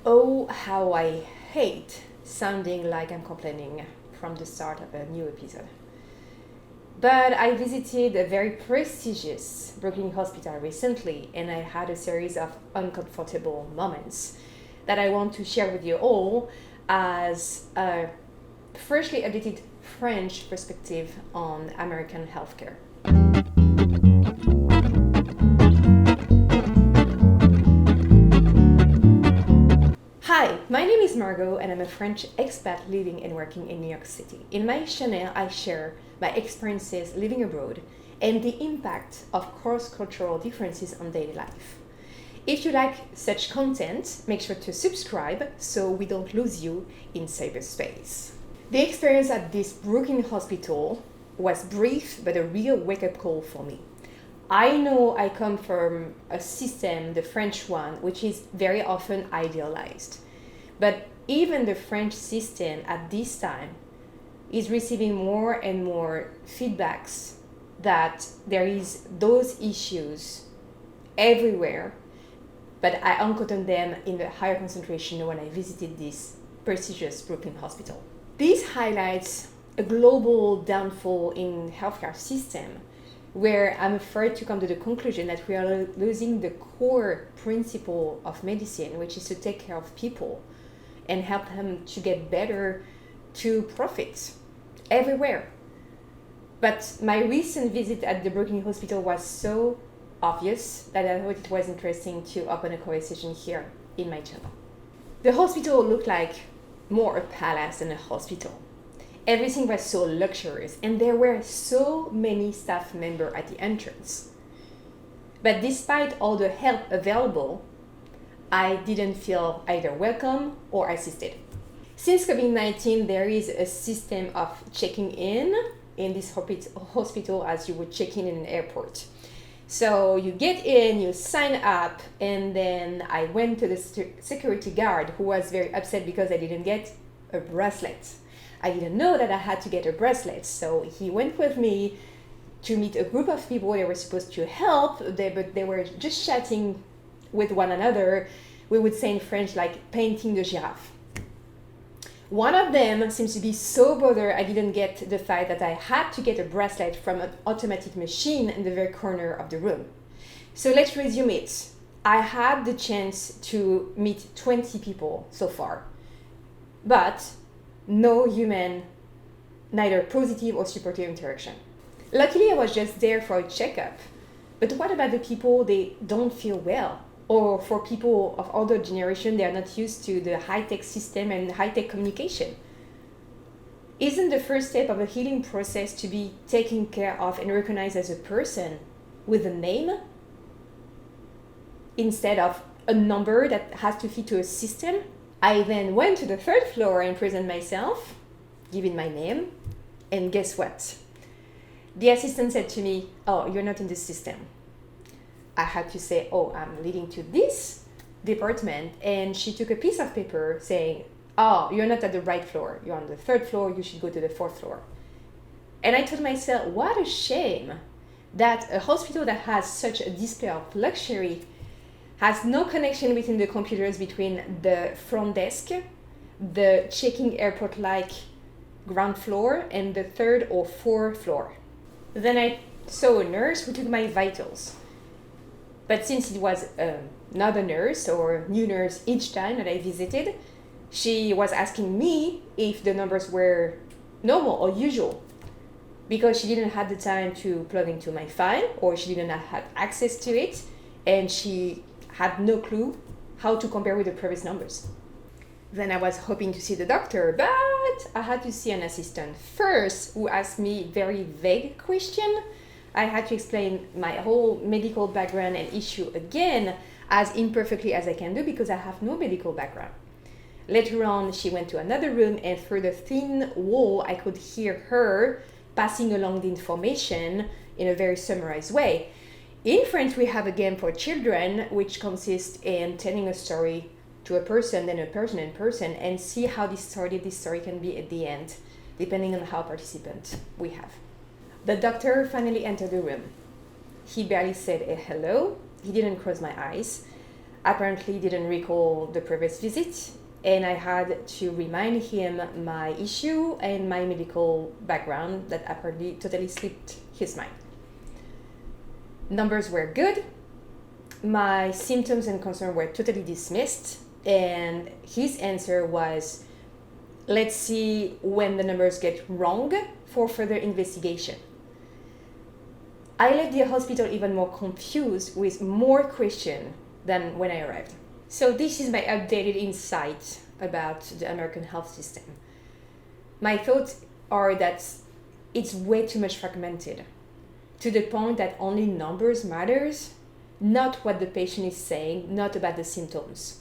Oh, how I hate sounding like I'm complaining from the start of a new episode. But I visited a very prestigious Brooklyn hospital recently, and I had a series of uncomfortable moments that I want to share with you all as a freshly updated French perspective on American healthcare. Hi, my name is Margot and I'm a French expat living and working in New York City. In my channel, I share my experiences living abroad and the impact of cross-cultural differences on daily life. If you like such content, make sure to subscribe so we don't lose you in cyberspace. The experience at this Brooklyn hospital was brief but a real wake-up call for me. I know I come from a system, the French one, which is very often idealized. But even the French system at this time is receiving more and more feedbacks that there is those issues everywhere, but I encountered them in a higher concentration when I visited this prestigious Brooklyn hospital. This highlights a global downfall in healthcare system where I'm afraid to come to the conclusion that we are losing the core principle of medicine, which is to take care of people and help them to get better to profit everywhere. But my recent visit at the Brooklyn Hospital was so obvious that I thought it was interesting to open a conversation here in my channel. The hospital looked like more a palace than a hospital. Everything was so luxurious and there were so many staff members at the entrance. But despite all the help available, I didn't feel either welcome or assisted. Since COVID-19, there is a system of checking in this hospital as you would check in an airport. So you get in, you sign up, and then I went to the security guard who was very upset because I didn't get a bracelet. I didn't know that I had to get a bracelet, so he went with me to meet a group of people they were supposed to help, but they were just chatting with one another. We would say in French like painting the giraffe. One of them seems to be so bothered I didn't get the fact that I had to get a bracelet from an automatic machine in the very corner of the room. So let's resume it. I had the chance to meet 20 people so far, but no human, neither positive or supportive interaction. Luckily, I was just there for a checkup. But what about the people they don't feel well? Or for people of older generation, they are not used to the high-tech system and high-tech communication. Isn't the first step of a healing process to be taken care of and recognized as a person with a name instead of a number that has to fit to a system? I then went to the third floor and presented myself, giving my name, and guess what? The assistant said to me, "Oh, you're not in the system." I had to say, "Oh, I'm leading to this department," and she took a piece of paper saying, "Oh, you're not at the right floor. You're on the third floor. You should go to the fourth floor." And I told myself, what a shame that a hospital that has such a display of luxury has no connection between the computers between the front desk, the checking airport-like ground floor, and the third or fourth floor. Then I saw a nurse who took my vitals. But since it was not a nurse or new nurse each time that I visited, she was asking me if the numbers were normal or usual, because she didn't have the time to plug into my file or she didn't have access to it, and she had no clue how to compare with the previous numbers. Then I was hoping to see the doctor, but I had to see an assistant first who asked me very vague question. I had to explain my whole medical background and issue again as imperfectly as I can do because I have no medical background. Later on, she went to another room and through the thin wall, I could hear her passing along the information in a very summarized way. In French, we have a game for children, which consists in telling a story to a person, then a person in person, and see how this story can be at the end, depending on how participant we have. The doctor finally entered the room. He barely said a hello. He didn't cross my eyes. apparently didn't recall the previous visit, and I had to remind him my issue and my medical background that apparently totally slipped his mind. Numbers were good. My symptoms and concerns were totally dismissed, and his answer was, let's see when the numbers get wrong for further investigation. I left the hospital even more confused with more questions than when I arrived. So this is my updated insight about the American health system. My thoughts are that it's way too much fragmented, to the point that only numbers matters, not what the patient is saying, not about the symptoms.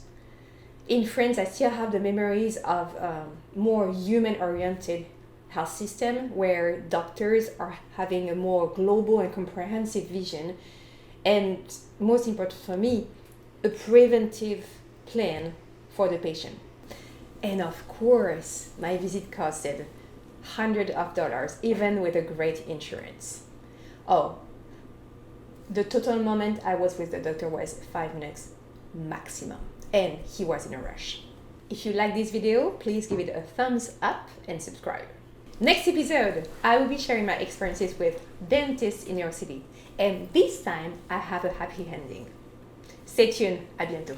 In France, I still have the memories of a more human-oriented health system where doctors are having a more global and comprehensive vision, and most important for me, a preventive plan for the patient. And of course, my visit costed hundreds of dollars, even with a great insurance. Oh, the total moment I was with the doctor was 5 minutes maximum, and he was in a rush. If you like this video, please give it a thumbs up and subscribe. Next episode, I will be sharing my experiences with dentists in New York City, and this time I have a happy ending. Stay tuned, à bientôt.